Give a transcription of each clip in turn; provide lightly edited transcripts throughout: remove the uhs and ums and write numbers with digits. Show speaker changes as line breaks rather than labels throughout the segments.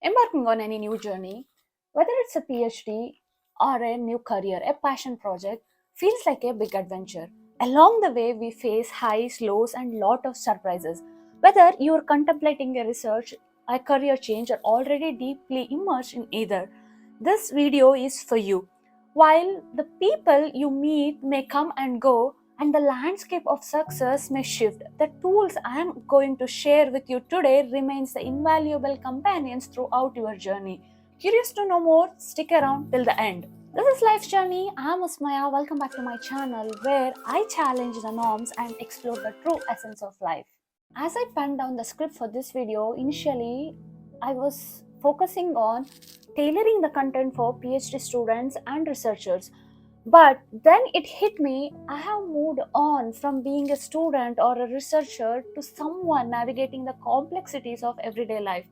Embarking on any new journey, whether it's a PhD or a new career, a passion project, feels like a big adventure. Along the way, we face highs, lows, and lot of surprises. Whether you're contemplating a research, a career change, or already deeply immersed in either, this video is for you. While the people you meet may come and go, and the landscape of success may shift, the tools I am going to share with you today remains the invaluable companions throughout your journey. Curious to know more? Stick around till the end. This is Life's Journey. I'm Usmaya. Welcome back to my channel where I challenge the norms and explore the true essence of life. As I penned down the script for this video, initially I was focusing on tailoring the content for PhD students and researchers. But then it hit me, I have moved on from being a student or a researcher to someone navigating the complexities of everyday life.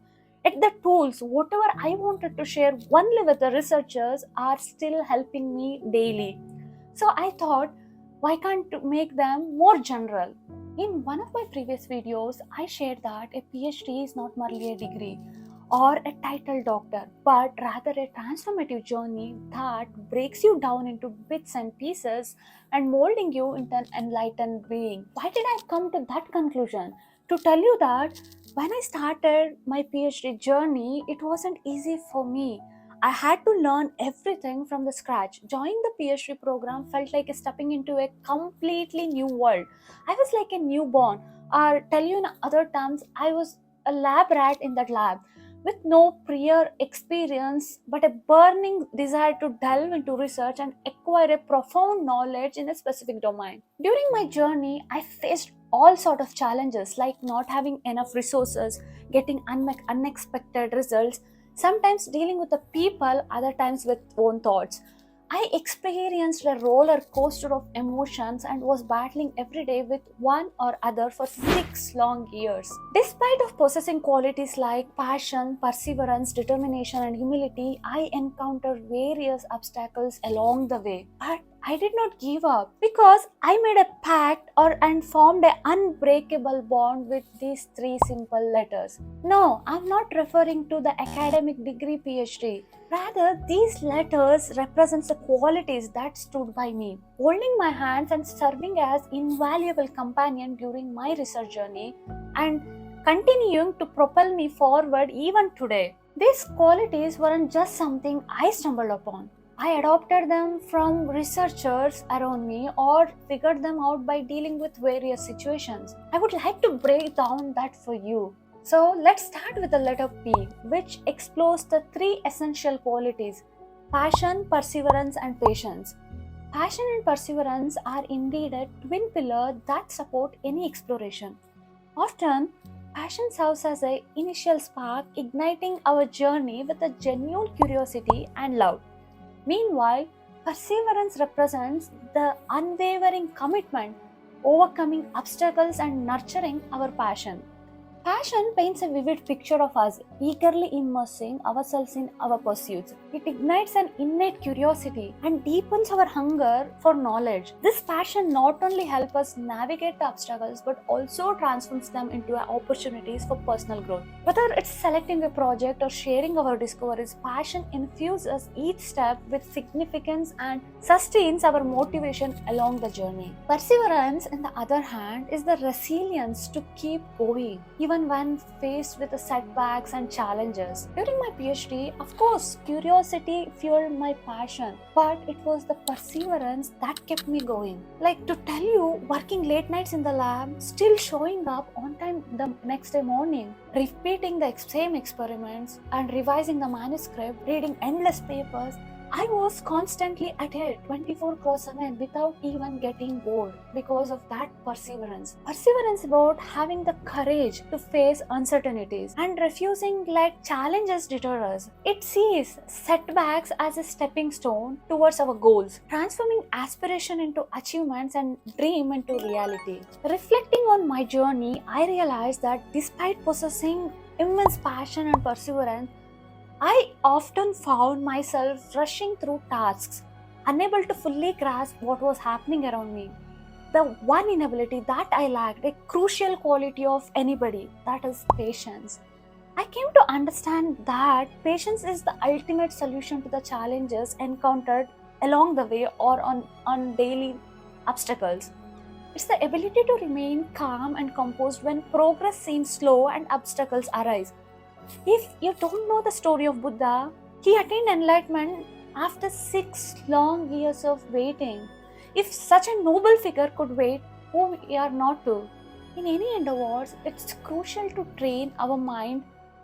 Yet the tools, whatever I wanted to share only with the researchers, are still helping me daily. So I thought, why can't make them more general? In one of my previous videos, I shared that a PhD is not merely a degree or a title doctor, but rather a transformative journey that breaks you down into bits and pieces and molding you into an enlightened being. Why did I come to that conclusion? To tell you that when I started my PhD journey, it wasn't easy for me. I had to learn everything from the scratch. Joining the PhD program felt like stepping into a completely new world. I was like a newborn, or tell you in other terms, I was a lab rat in that lab with no prior experience but a burning desire to delve into research and acquire a profound knowledge in a specific domain. During my journey, I faced all sort of challenges like not having enough resources, getting unexpected results, sometimes dealing with the people, other times with own thoughts. I experienced a roller coaster of emotions and was battling every day with one or other for 6 long years. Despite of possessing qualities like passion, perseverance, determination and humility, I encountered various obstacles along the way. But I did not give up because I made a pact and formed an unbreakable bond with these three simple letters. No, I'm not referring to the academic degree PhD. Rather, these letters represent the qualities that stood by me, holding my hands and serving as invaluable companion during my research journey and continuing to propel me forward even today. These qualities weren't just something I stumbled upon. I adopted them from researchers around me or figured them out by dealing with various situations. I would like to break down that for you. So let's start with the letter P, which explores the three essential qualities: passion, perseverance, and patience. Passion and perseverance are indeed a twin pillar that support any exploration. Often, passion serves as an initial spark, igniting our journey with a genuine curiosity and love. Meanwhile, perseverance represents the unwavering commitment, overcoming obstacles, and nurturing our passion. Passion paints a vivid picture of us, eagerly immersing ourselves in our pursuits. It ignites an innate curiosity and deepens our hunger for knowledge. This passion not only helps us navigate the obstacles but also transforms them into opportunities for personal growth. Whether it's selecting a project or sharing our discoveries, passion infuses each step with significance and sustains our motivation along the journey. Perseverance, on the other hand, is the resilience to keep going, even when faced with the setbacks and challenges. During my PhD, of course, curiosity fueled my passion, but it was the perseverance that kept me going. Like, to tell you, working late nights in the lab, still showing up on time the next day morning, repeating the same experiments and revising the manuscript, reading endless papers, I was constantly at it 24/7 without even getting bored because of that perseverance. Perseverance about having the courage to face uncertainties and refusing let challenges deter us. It sees setbacks as a stepping stone towards our goals, transforming aspiration into achievements and dream into reality. Reflecting on my journey, I realized that despite possessing immense passion and perseverance, I often found myself rushing through tasks, unable to fully grasp what was happening around me. The one inability that I lacked, a crucial quality of anybody, that is patience. I came to understand that patience is the ultimate solution to the challenges encountered along the way or on daily obstacles. It's the ability to remain calm and composed when progress seems slow and obstacles arise. If you don't know the story of Buddha, he attained enlightenment after 6 long years of waiting. If such a noble figure could wait, who we are not to? In any endeavors, it's crucial to train our mind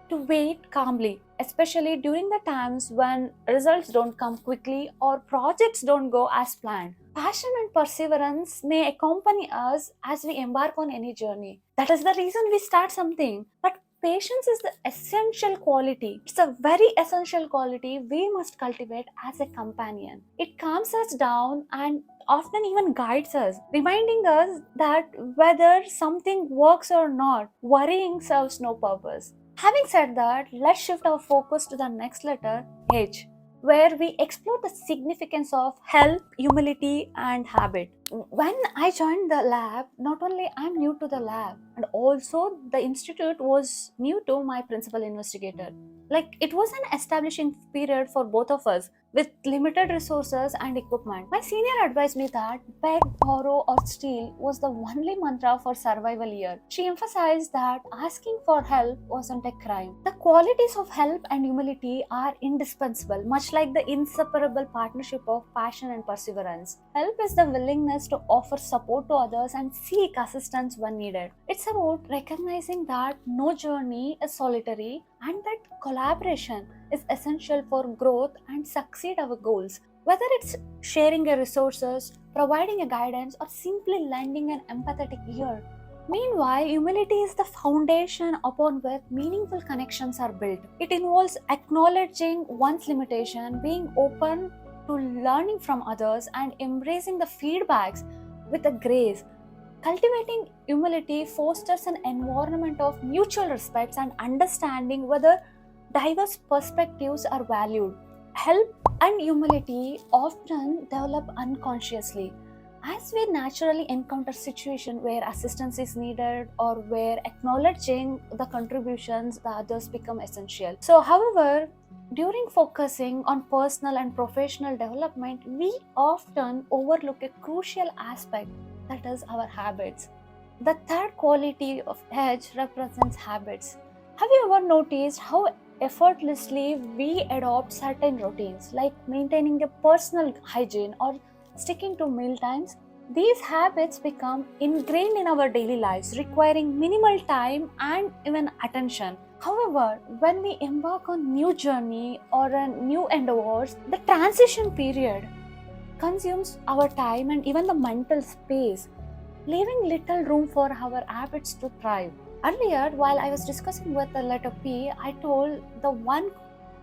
to wait calmly, especially during the times when results don't come quickly or projects don't go as planned. Passion and perseverance may accompany us as we embark on any journey. That is the reason we start something. But patience is the essential quality. It's a very essential quality we must cultivate as a companion. It calms us down and often even guides us, reminding us that whether something works or not, worrying serves no purpose. Having said that, let's shift our focus to the next letter, H, where we explore the significance of help, humility, and habit. When I joined the lab, not only I'm new to the lab, and also the institute was new to my principal investigator. Like it was an establishing period for both of us with limited resources and equipment. My senior advised me that beg, borrow, or steal was the only mantra for survival here. She emphasized that asking for help wasn't a crime. The qualities of help and humility are indispensable, much like the inseparable partnership of passion and perseverance. Help is the willingness to offer support to others and seek assistance when needed. It's about recognizing that no journey is solitary and that collaboration is essential for growth and succeed our goals. Whether it's sharing your resources, providing a guidance, or simply lending an empathetic ear. Meanwhile, humility is the foundation upon which meaningful connections are built. It involves acknowledging one's limitation, being open to learning from others, and embracing the feedbacks with a grace. Cultivating humility fosters an environment of mutual respect and understanding whether diverse perspectives are valued. Help and humility often develop unconsciously as we naturally encounter situations where assistance is needed or where acknowledging the contributions the others become essential. So, however, during focusing on personal and professional development, we often overlook a crucial aspect, that is our habits. The third quality of edge represents habits. Have you ever noticed how effortlessly we adopt certain routines like maintaining a personal hygiene or sticking to meal times? These habits become ingrained in our daily lives, requiring minimal time and even attention. However, when we embark on new journey or a new endeavors, the transition period consumes our time and even the mental space, leaving little room for our habits to thrive. Earlier, while I was discussing with the letter P, I told the one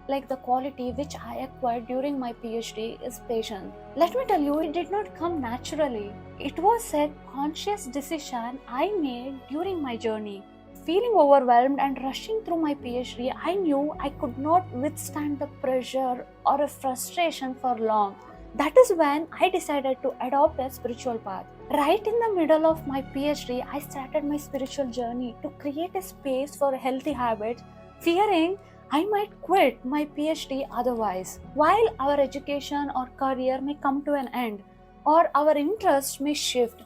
like the quality which I acquired during my PhD is patience. Let me tell you, it did not come naturally. It was a conscious decision I made during my journey. Feeling overwhelmed and rushing through my PhD, I knew I could not withstand the pressure or a frustration for long. That is when I decided to adopt a spiritual path. Right in the middle of my PhD, I started my spiritual journey to create a space for healthy habits, fearing I might quit my PhD otherwise. While our education or career may come to an end, or our interests may shift,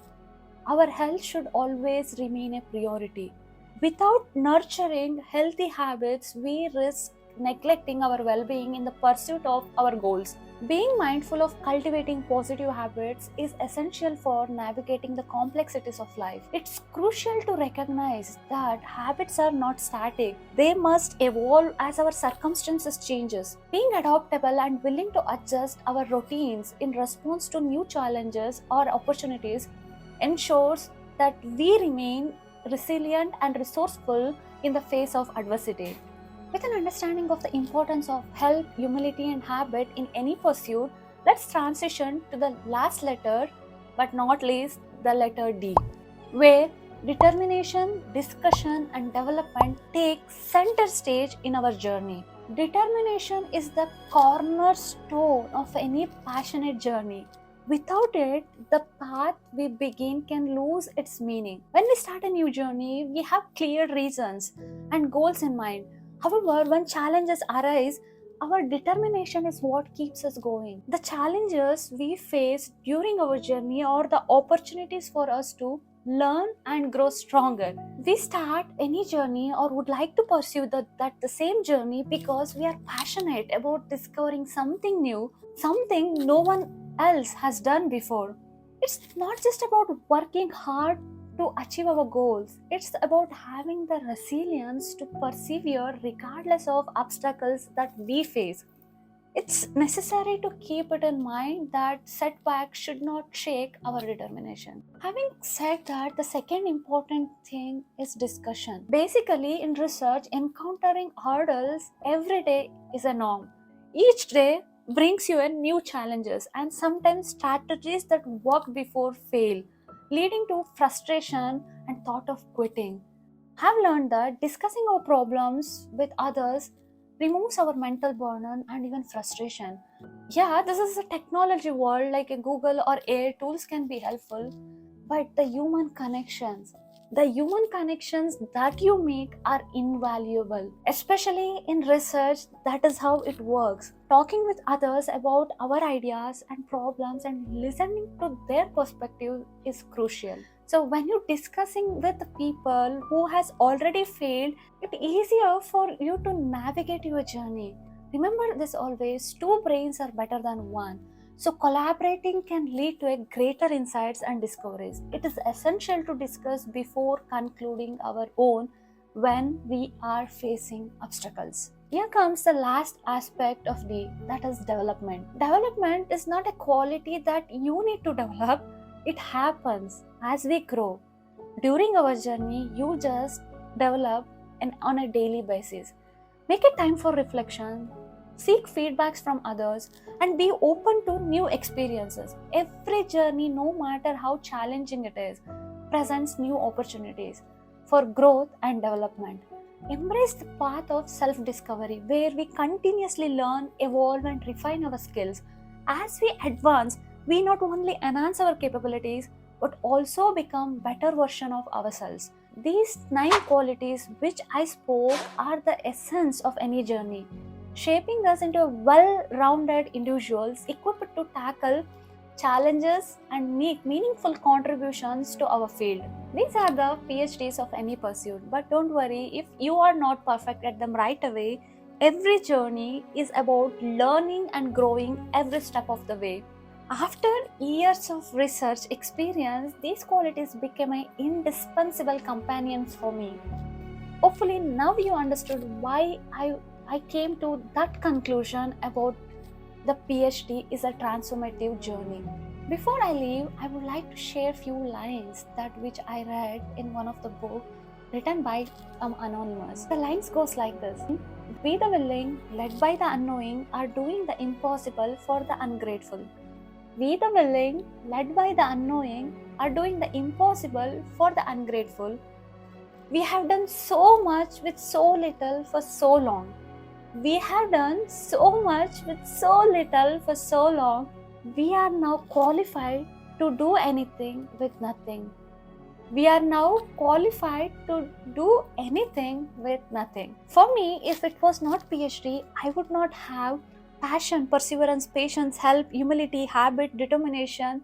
our health should always remain a priority. Without nurturing healthy habits, we risk neglecting our well being in the pursuit of our goals. Being mindful of cultivating positive habits is essential for navigating the complexities of life. It's crucial to recognize that habits are not static. They must evolve as our circumstances changes. Being adaptable and willing to adjust our routines in response to new challenges or opportunities ensures that we remain resilient and resourceful in the face of adversity. With an understanding of the importance of health, humility, and habit in any pursuit, let's transition to the last letter, but not least, the letter D, where determination, discussion, and development take center stage in our journey. Determination is the cornerstone of any passionate journey. Without it, the path we begin can lose its meaning. When we start a new journey, we have clear reasons and goals in mind. However, when challenges arise, our determination is what keeps us going. The challenges we face during our journey are the opportunities for us to learn and grow stronger. We start any journey or would like to pursue the same journey because we are passionate about discovering something new, something no one else has done before. It's not just about working hard to achieve our goals. It's about having the resilience to persevere regardless of obstacles that we face. It's necessary to keep it in mind that setbacks should not shake our determination. Having said that, the second important thing is discussion. Basically, in research, encountering hurdles every day is a norm. Each day brings you a new challenges and sometimes strategies that worked before fail, leading to frustration and thought of quitting. Have learned that discussing our problems with others removes our mental burden and even frustration. Yeah, this is a technology world, like a Google or AI tools can be helpful, but the human connections that you make are invaluable, especially in research. That is how it works. Talking with others about our ideas and problems and listening to their perspective is crucial. So when you're discussing with the people who has already failed, it's easier for you to navigate your journey. Remember this always, two brains are better than one. So collaborating can lead to a greater insights and discoveries. It is essential to discuss before concluding our own when we are facing obstacles. Here comes the last aspect of D, that is development. Development is not a quality that you need to develop, it happens as we grow. During our journey, you just develop on a daily basis. Make a time for reflection, seek feedbacks from others, and be open to new experiences. Every journey, no matter how challenging it is, presents new opportunities for growth and development. Embrace the path of self discovery where we continuously learn, evolve, and refine our skills. As we advance, we not only enhance our capabilities but also become better version of ourselves. These 9 qualities which I spoke are the essence of any journey, shaping us into well-rounded individuals equipped to tackle challenges and make meaningful contributions to our field. These are the PhDs of any pursuit, but don't worry if you are not perfect at them right away. Every journey is about learning and growing every step of the way. After years of research experience, these qualities became an indispensable companions for me. Hopefully, now you understood why I came to that conclusion about the PhD is a transformative journey. Before I leave, I would like to share few lines that which I read in one of the book written by anonymous. The lines goes like this: "We the willing, led by the unknowing, are doing the impossible for the ungrateful. We the willing, led by the unknowing, are doing the impossible for the ungrateful. We have done so much with so little for so long. We have done so much with so little for so long. We are now qualified to do anything with nothing. We are now qualified to do anything with nothing." For me, if it was not PhD, I would not have passion, perseverance, patience, help, humility, habit, determination,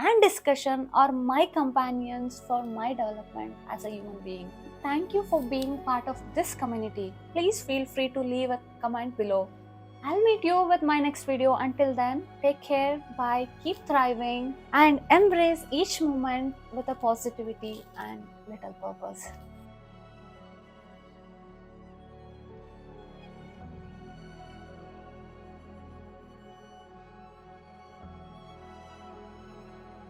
and discussion are my companions for my development as a human being. Thank you for being part of this community. Please feel free to leave a comment below. I'll meet you with my next video. Until then, take care, bye, keep thriving, and embrace each moment with a positivity and little purpose.